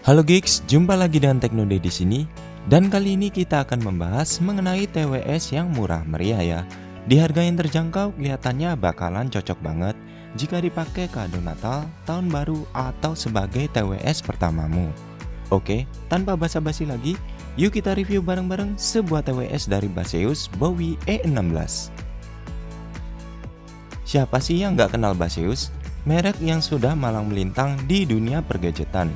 Halo Geeks, jumpa lagi dengan Teknode di sini. Dan kali ini kita akan membahas mengenai TWS yang murah meriah ya. Di harga yang terjangkau kelihatannya bakalan cocok banget jika dipakai kado Natal, Tahun Baru, atau sebagai TWS pertamamu. Oke, tanpa basa-basi lagi, yuk kita review bareng-bareng sebuah TWS dari Baseus Bowie E16. Siapa sih yang gak kenal Baseus? Merek yang sudah malang melintang di dunia pergadgetan.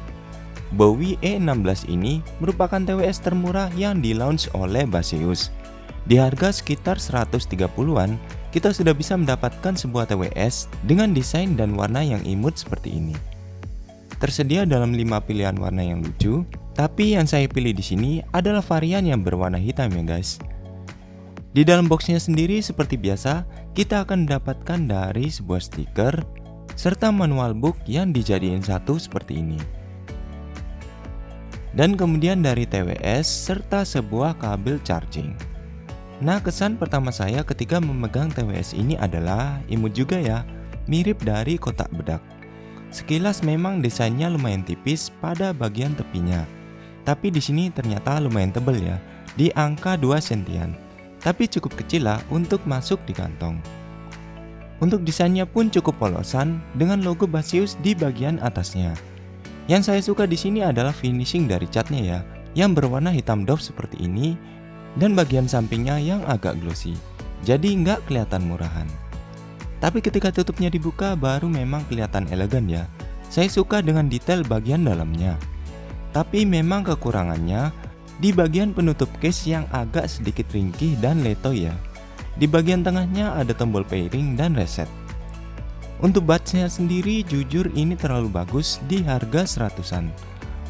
Bowie E16 ini merupakan TWS termurah yang di-launch oleh Baseus. Di harga sekitar 130-an, kita sudah bisa mendapatkan sebuah TWS dengan desain dan warna yang imut seperti ini. Tersedia dalam 5 pilihan warna yang lucu, tapi yang saya pilih di sini adalah varian yang berwarna hitam ya guys. Di dalam boxnya sendiri seperti biasa, kita akan mendapatkan dari sebuah stiker serta manual book yang dijadiin satu seperti ini. Dan kemudian dari TWS serta sebuah kabel charging. Nah, kesan pertama saya ketika memegang TWS ini adalah imut juga ya, mirip dari kotak bedak. Sekilas memang desainnya lumayan tipis pada bagian tepinya, tapi di sini ternyata lumayan tebal ya, di angka 2 sentian. Tapi cukup kecil lah untuk masuk di kantong. Untuk desainnya pun cukup polosan dengan logo Baseus di bagian atasnya. Yang saya suka di sini adalah finishing dari catnya ya, yang berwarna hitam doff seperti ini, dan bagian sampingnya yang agak glossy, jadi nggak kelihatan murahan. Tapi ketika tutupnya dibuka baru memang kelihatan elegan ya. Saya suka dengan detail bagian dalamnya. Tapi memang kekurangannya di bagian penutup case yang agak sedikit ringkih dan letoy ya. Di bagian tengahnya ada tombol pairing dan reset. Untuk budsnya sendiri jujur ini terlalu bagus di harga 100-an.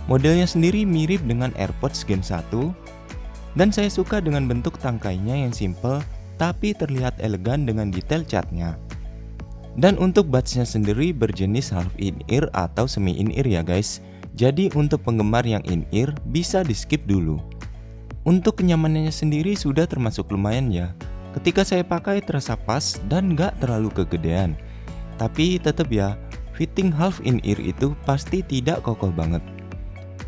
Modelnya sendiri mirip dengan AirPods Gen 1, dan saya suka dengan bentuk tangkainya yang simple tapi terlihat elegan dengan detail catnya. Dan untuk budsnya sendiri berjenis half in-ear atau semi in-ear ya guys. Jadi untuk penggemar yang in-ear bisa di skip dulu. Untuk kenyamanannya sendiri sudah termasuk lumayan ya. Ketika saya pakai terasa pas dan gak terlalu kegedean. Tapi tetap ya, fitting half in-ear itu pasti tidak kokoh banget.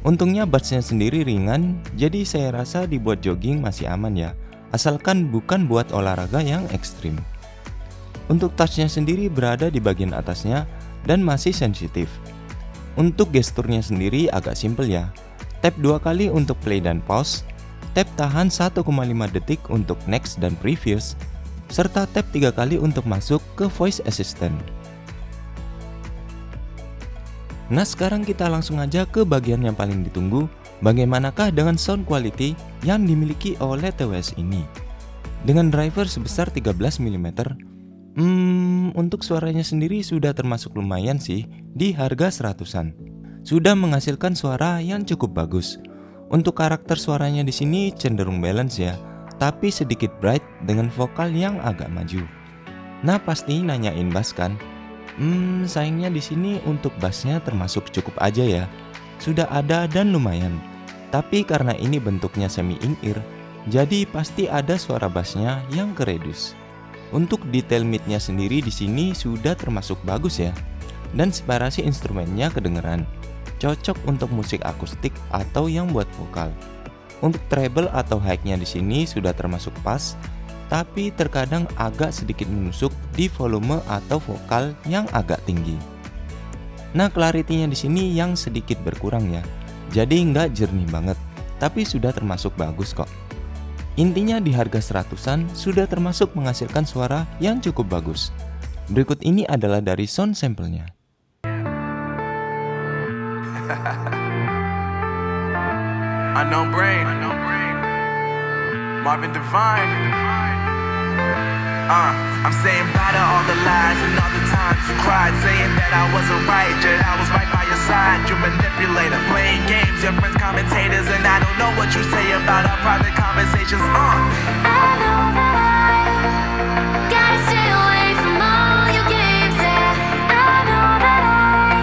Untungnya budsnya sendiri ringan, jadi saya rasa dibuat jogging masih aman ya, asalkan bukan buat olahraga yang ekstrim. Untuk touchnya sendiri berada di bagian atasnya dan masih sensitif. Untuk gesturnya sendiri agak simple ya, tap 2 kali untuk play dan pause, tap tahan 1,5 detik untuk next dan previous, serta tap 3 kali untuk masuk ke voice assistant. Nah, sekarang kita langsung aja ke bagian yang paling ditunggu. Bagaimanakah dengan sound quality yang dimiliki oleh TWS ini? Dengan driver sebesar 13 mm, untuk suaranya sendiri sudah termasuk lumayan sih di harga 100-an. Sudah menghasilkan suara yang cukup bagus. Untuk karakter suaranya di sini cenderung balance ya, tapi sedikit bright dengan vokal yang agak maju. Nah, pasti nanyain bass kan? Sayangnya di sini untuk bassnya termasuk cukup aja ya. Sudah ada dan lumayan. Tapi karena ini bentuknya semi in-ear, jadi pasti ada suara bassnya yang keredus. Untuk detail midnya sendiri di sini sudah termasuk bagus ya. Dan separasi instrumennya kedengeran. Cocok untuk musik akustik atau yang buat vokal. Untuk treble atau high-nya di sini sudah termasuk pas, tapi terkadang agak sedikit menusuk di volume atau vokal yang agak tinggi. Nah, clarity-nya di sini yang sedikit berkurang ya. Jadi nggak jernih banget, tapi sudah termasuk bagus kok. Intinya di harga 100-an sudah termasuk menghasilkan suara yang cukup bagus. Berikut ini adalah dari sound sampelnya. Unknown Brain, Marvin Divine. I'm saying bye to all the lies and all the times you cried, saying that I wasn't right, yet I was right by your side. You manipulator, playing games, your friends commentators, and I don't know what you say about our private conversations. I know that I gotta stay away from all your games, yeah. I know that I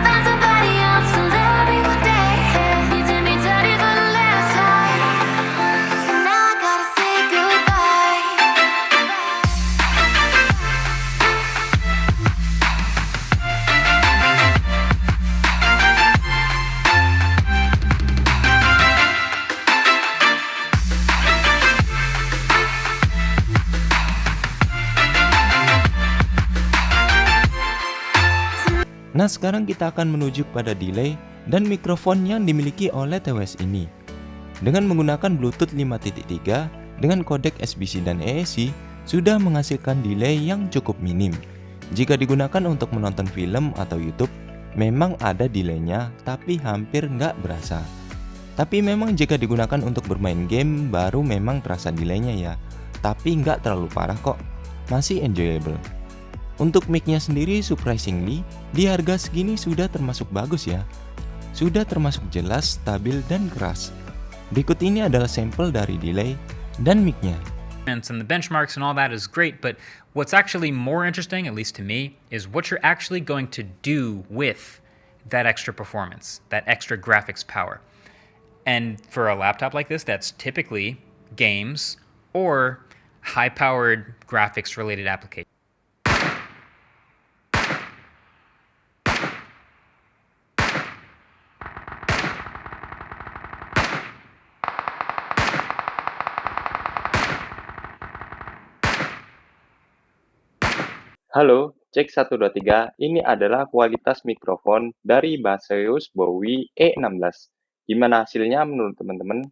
found somebody else to love me one day, yeah. You did me dirty for the last time, so now I gotta say goodbye. Nah, sekarang kita akan menuju pada delay dan mikrofon yang dimiliki oleh TWS ini. Dengan menggunakan Bluetooth 5.3 dengan kodek SBC dan AAC sudah menghasilkan delay yang cukup minim. Jika digunakan untuk menonton film atau YouTube, memang ada delaynya tapi hampir nggak berasa. Tapi memang jika digunakan untuk bermain game baru memang terasa delaynya ya. Tapi nggak terlalu parah kok, masih enjoyable. Untuk mic-nya sendiri surprisingly di harga segini sudah termasuk bagus ya. Sudah termasuk jelas, stabil, dan keras. Berikut ini adalah sampel dari delay dan mic-nya. And the benchmarks and all that is great, but what's actually more interesting, at least to me, is what you're actually going to do with that extra performance, that extra graphics power. And for a laptop like this, that's typically games or high-powered graphics-related applications. Halo, cek 123, ini adalah kualitas mikrofon dari Baseus Bowie E16. Gimana hasilnya menurut teman-teman?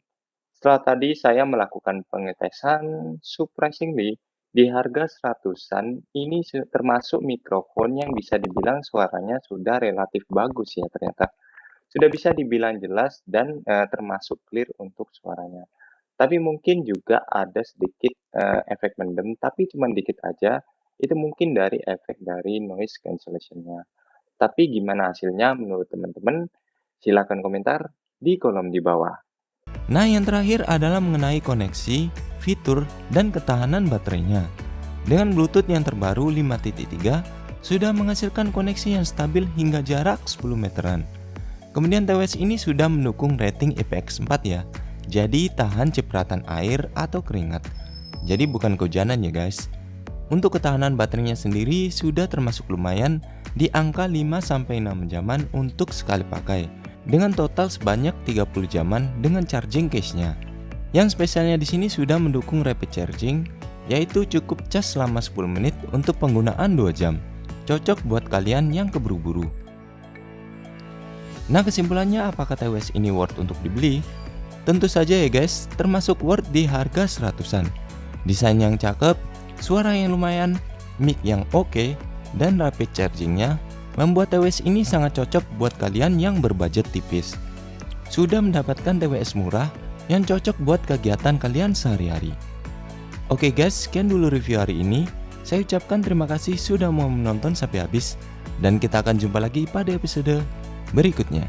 Setelah tadi saya melakukan pengetesan, surprisingly, di harga 100-an, ini termasuk mikrofon yang bisa dibilang suaranya sudah relatif bagus ya ternyata. Sudah bisa dibilang jelas dan termasuk clear untuk suaranya. Tapi mungkin juga ada sedikit efek mendem, tapi cuma dikit aja. Itu mungkin dari efek dari noise cancellation-nya. Tapi gimana hasilnya menurut teman-teman? Silahkan komentar di kolom di bawah. Nah, yang terakhir adalah mengenai koneksi, fitur, dan ketahanan baterainya. Dengan Bluetooth yang terbaru 5.3 sudah menghasilkan koneksi yang stabil hingga jarak 10 meteran. Kemudian TWS ini sudah mendukung rating IPX4 ya. Jadi tahan cipratan air atau keringat. Jadi bukan kehujanan ya guys. Untuk ketahanan baterainya sendiri sudah termasuk lumayan di angka 5-6 jaman untuk sekali pakai, dengan total sebanyak 30 jaman dengan charging case-nya. Yang spesialnya di sini sudah mendukung rapid charging, yaitu cukup cas selama 10 menit untuk penggunaan 2 jam. Cocok buat kalian yang keburu-buru. Nah, kesimpulannya apakah TWS ini worth untuk dibeli? Tentu saja ya guys, termasuk worth di harga 100-an. Desain yang cakep, suara yang lumayan, mic yang oke, dan rapid chargingnya membuat TWS ini sangat cocok buat kalian yang berbudget tipis. Sudah mendapatkan TWS murah yang cocok buat kegiatan kalian sehari-hari. Oke guys, sekian dulu review hari ini. Saya ucapkan terima kasih sudah mau menonton sampai habis, dan kita akan jumpa lagi pada episode berikutnya.